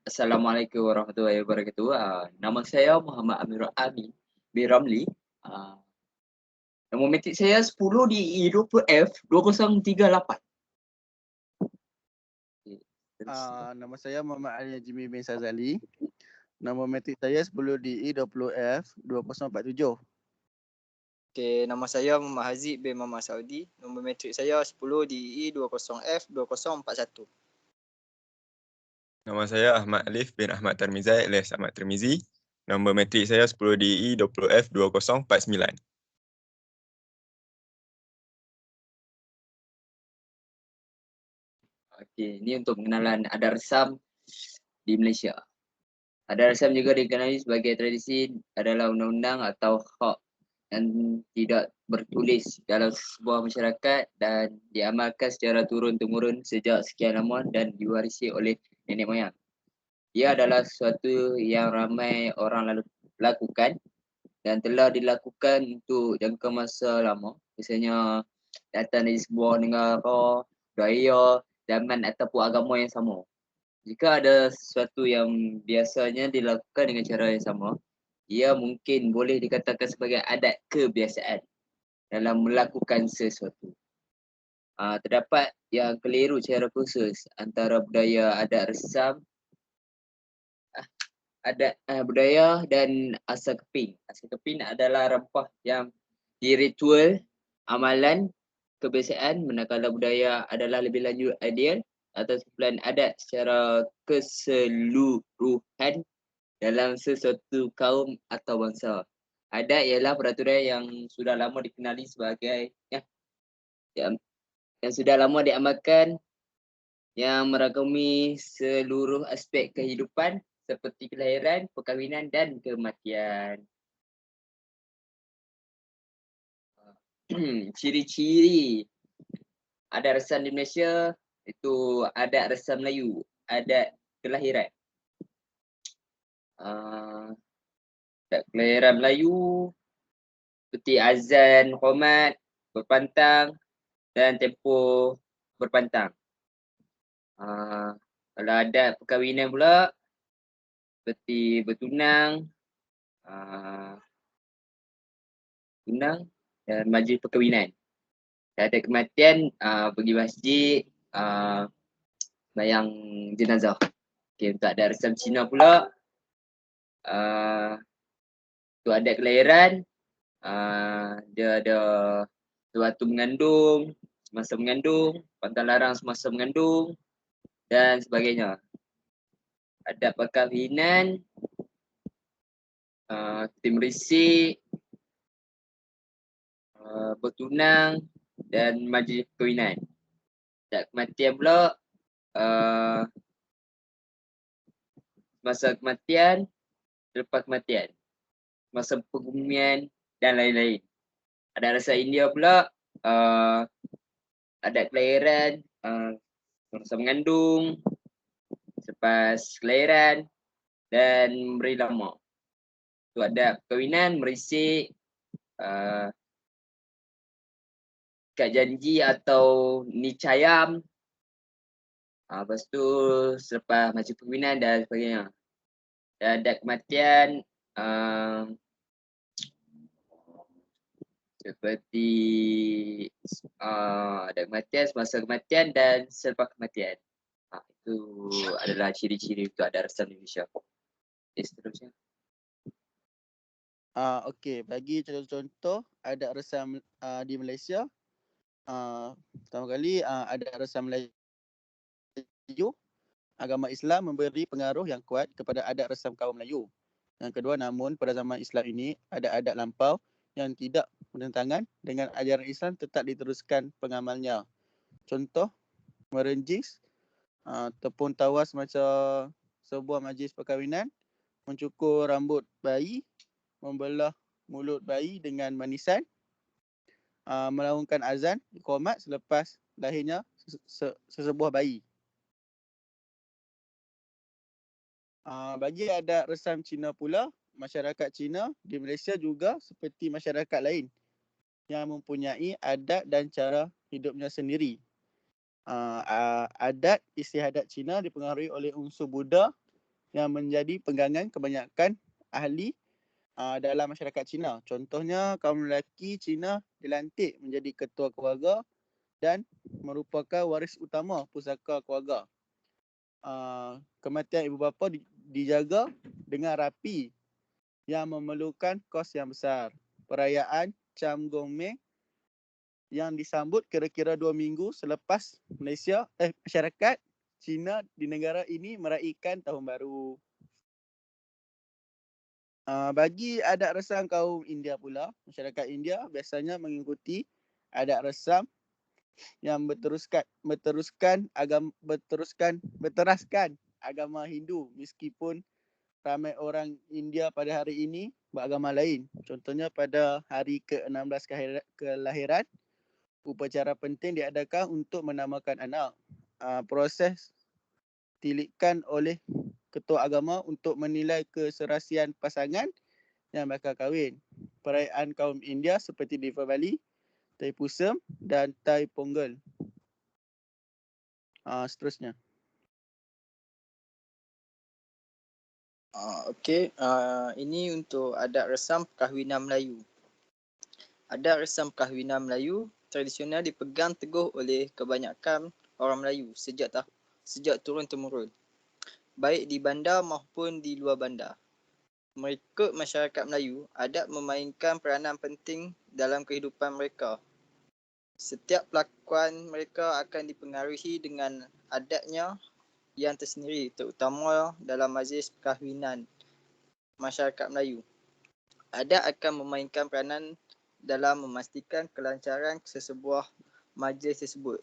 Assalamualaikum warahmatullahi wabarakatuh. Nama saya Muhammad Amirul Amin bin Ramli. Uh, Nombor metrik saya 10 di E20F 2038. Okay, terus. Nama saya Muhammad Ali Jimmy bin Sazali. Nombor metrik saya 10 DE 20F 2047. Okay, nama saya Muhammad Haziq bin Muhammad Saudi. Nombor metrik saya 10 DE 20F 2041. Nama saya Ahmad Alif bin Ahmad Tarmizai alias Ahmad Tirmizi. Nombor metrik saya 10 DE 20F 2049. Okey, ini untuk pengenalan adat resam di Malaysia. Adat resam juga dikenali sebagai tradisi adalah undang-undang atau hak yang tidak bertulis dalam sebuah masyarakat dan diamalkan secara turun-temurun sejak sekian lama dan diwarisi oleh nenek moyang. Ia adalah sesuatu yang ramai orang lakukan dan telah dilakukan untuk jangka masa lama. Biasanya datang dari sebuah negara, budaya, zaman ataupun agama yang sama. Jika ada sesuatu yang biasanya dilakukan dengan cara yang sama, ia mungkin boleh dikatakan sebagai adat kebiasaan dalam melakukan sesuatu. Terdapat yang keliru secara khusus antara budaya adat resam, adat budaya dan asal keping. Asal keping adalah rempah yang diritual amalan kebiasaan, manakala budaya adalah lebih lanjut ideal atau kumpulan adat secara keseluruhan dalam sesuatu kaum atau bangsa. Adat ialah peraturan yang sudah lama dikenali sebagai yang sudah lama diamalkan yang merangkumi seluruh aspek kehidupan seperti kelahiran, perkahwinan dan kematian. Ciri-ciri adat resam di Malaysia itu adat resam Melayu, adat kelahiran. Adat kelahiran Melayu seperti azan, qomat, berpantang dan tempoh berpantang. Kalau adat perkahwinan pula seperti bertunang, tunang dan majlis perkahwinan. Ada kematian, pergi masjid, bayang jenazah. Okay, untuk adat resam Cina pula, untuk adat kelahiran, dia ada waktu mengandung, semasa mengandung, pantang larang semasa mengandung dan sebagainya. Adat perkahwinan, tim risik, bertunang dan majlis perkahwinan. Adat kematian pula, masa kematian, selepas kematian, masa pengumian dan lain-lain. Adat resam India pula, adat kelahiran, masa mengandung, selepas kelahiran dan memberi lama. Itu adat perkahwinan, merisik, ikat janji atau nicayam. Lepas tu selepas majlis perkahwinan dan sebagainya. Dan adat kematian seperti adat kematian, semasa kematian dan selepas kematian. Itu adalah ciri-ciri untuk adat resam di Malaysia. Seterusnya. Okey, bagi contoh-contoh adat resam di Malaysia. Pertama kali adat resam Melayu. Agama Islam memberi pengaruh yang kuat kepada adat resam kaum Melayu. Yang kedua, namun pada zaman Islam ini ada adat lampau yang tidak bertentangan dengan ajaran Islam tetap diteruskan pengamalnya. Contoh, merenjis, tepung tawas macam sebuah majlis perkahwinan, mencukur rambut bayi, membelah mulut bayi dengan manisan, melaungkan azan, iqamat selepas lahirnya sesebuah bayi. Bagi adat resam Cina pula, masyarakat Cina di Malaysia juga seperti masyarakat lain yang mempunyai adat dan cara hidupnya sendiri. Adat istiadat Cina dipengaruhi oleh unsur Buddha yang menjadi pegangan kebanyakan ahli dalam masyarakat Cina. Contohnya, kaum lelaki Cina dilantik menjadi ketua keluarga dan merupakan waris utama pusaka keluarga. Kematian ibu bapa dijaga dengan rapi yang memerlukan kos yang besar. Perayaan Cham Gomeng yang disambut kira-kira 2 minggu selepas masyarakat Cina di negara ini meraihkan Tahun Baru. Bagi adat resam kaum India pula, masyarakat India biasanya mengikuti adat resam yang berteraskan agama Hindu, meskipun ramai orang India pada hari ini beragama lain. Contohnya pada hari ke-16 kelahiran, upacara penting diadakan untuk menamakan anak. Proses tilikan oleh ketua agama untuk menilai keserasian pasangan yang bakal kahwin. Perayaan kaum India seperti Deepavali, Thaipusam dan Thai Pongal. Seterusnya. Okey, ini untuk adat resam perkahwinan Melayu. Adat resam perkahwinan Melayu tradisional dipegang teguh oleh kebanyakan orang Melayu sejak turun-temurun, baik di bandar maupun di luar bandar. Mengikut masyarakat Melayu, adat memainkan peranan penting dalam kehidupan mereka. Setiap pelakon mereka akan dipengaruhi dengan adatnya yang tersendiri, terutama dalam majlis perkahwinan masyarakat Melayu. Adat akan memainkan peranan dalam memastikan kelancaran sesebuah majlis tersebut.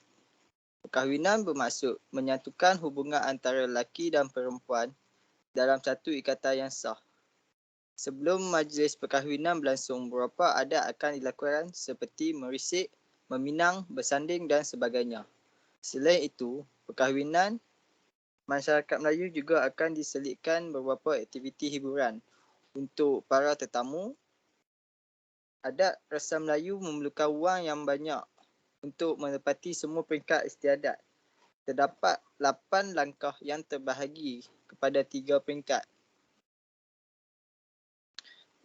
Perkahwinan bermaksud menyatukan hubungan antara lelaki dan perempuan dalam satu ikatan yang sah. Sebelum majlis perkahwinan berlangsung, beberapa adat akan dilakukan seperti merisik, meminang, bersanding dan sebagainya. Selain itu, perkahwinan masyarakat Melayu juga akan diselitkan beberapa aktiviti hiburan untuk para tetamu. Adat resam Melayu memerlukan wang yang banyak untuk menepati semua peringkat istiadat. Terdapat 8 langkah yang terbahagi kepada 3 peringkat.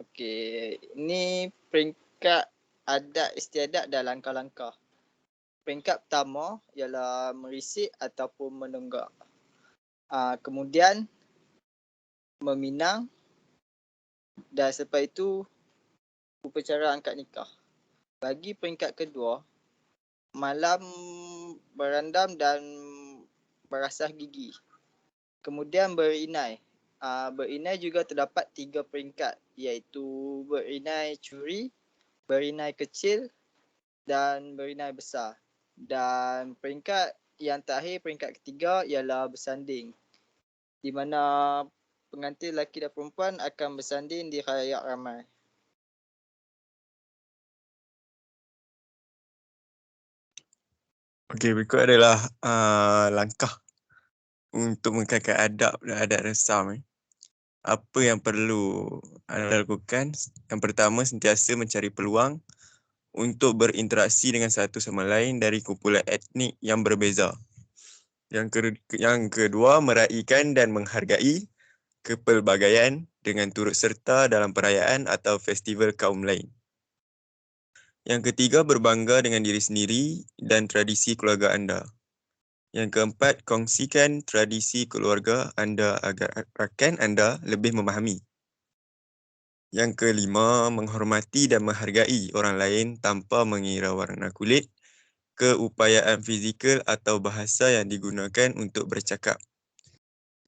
Okey, ini peringkat adat istiadat dan langkah-langkah. Peringkat pertama ialah merisik ataupun menenggak. Kemudian meminang dan selepas itu upacara angkat nikah. Bagi peringkat kedua, malam berandam dan berasah gigi. Kemudian berinai. Berinai juga terdapat 3 peringkat, iaitu berinai curi, berinai kecil dan berinai besar. Dan peringkat yang terakhir, peringkat ketiga ialah bersanding, di mana pengantin lelaki dan perempuan akan bersanding di khalayak ramai. Okey, berikut adalah langkah untuk mengekalkan adab dan adat resam. Apa yang perlu anda lakukan? Yang pertama, sentiasa mencari peluang untuk berinteraksi dengan satu sama lain dari kumpulan etnik yang berbeza. Yang kedua, meraihkan dan menghargai kepelbagaian dengan turut serta dalam perayaan atau festival kaum lain. Yang ketiga, berbangga dengan diri sendiri dan tradisi keluarga anda. Yang keempat, kongsikan tradisi keluarga anda agar rakan anda lebih memahami. Yang kelima, menghormati dan menghargai orang lain tanpa mengira warna kulit, keupayaan fizikal atau bahasa yang digunakan untuk bercakap.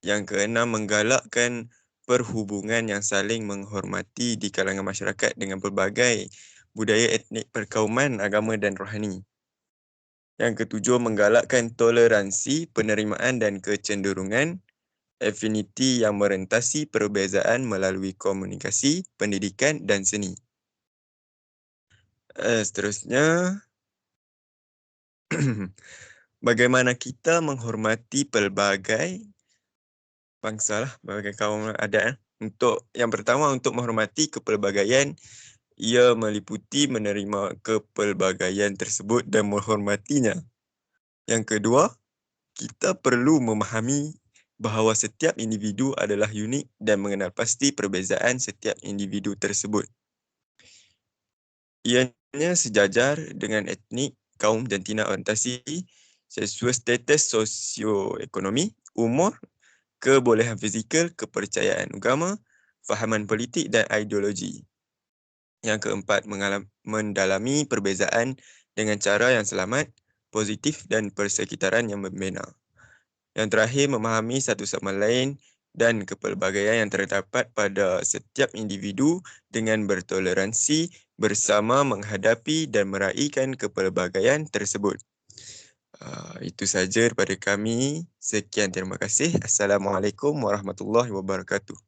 Yang keenam, menggalakkan perhubungan yang saling menghormati di kalangan masyarakat dengan pelbagai budaya etnik, perkauman, agama dan rohani. Yang ketujuh, menggalakkan toleransi, penerimaan dan kecenderungan affinity yang merentasi perbezaan melalui komunikasi, pendidikan dan seni. Seterusnya, bagaimana kita menghormati pelbagai bangsa lah, pelbagai kaum adat. Untuk yang pertama, untuk menghormati kepelbagaian, ia meliputi menerima kepelbagaian tersebut dan menghormatinya. Yang kedua, kita perlu memahami bahawa setiap individu adalah unik dan mengenal pasti perbezaan setiap individu tersebut. Ianya sejajar dengan etnik, kaum, jantina, orientasi, sesuai status sosioekonomi, umur, kebolehan fizikal, kepercayaan agama, fahaman politik dan ideologi. Yang keempat, mendalami perbezaan dengan cara yang selamat, positif dan persekitaran yang membina. Yang terakhir, memahami satu sama lain dan kepelbagaian yang terdapat pada setiap individu dengan bertoleransi bersama menghadapi dan meraihkan kepelbagaian tersebut. Itu saja daripada kami. Sekian, terima kasih. Assalamualaikum warahmatullahi wabarakatuh.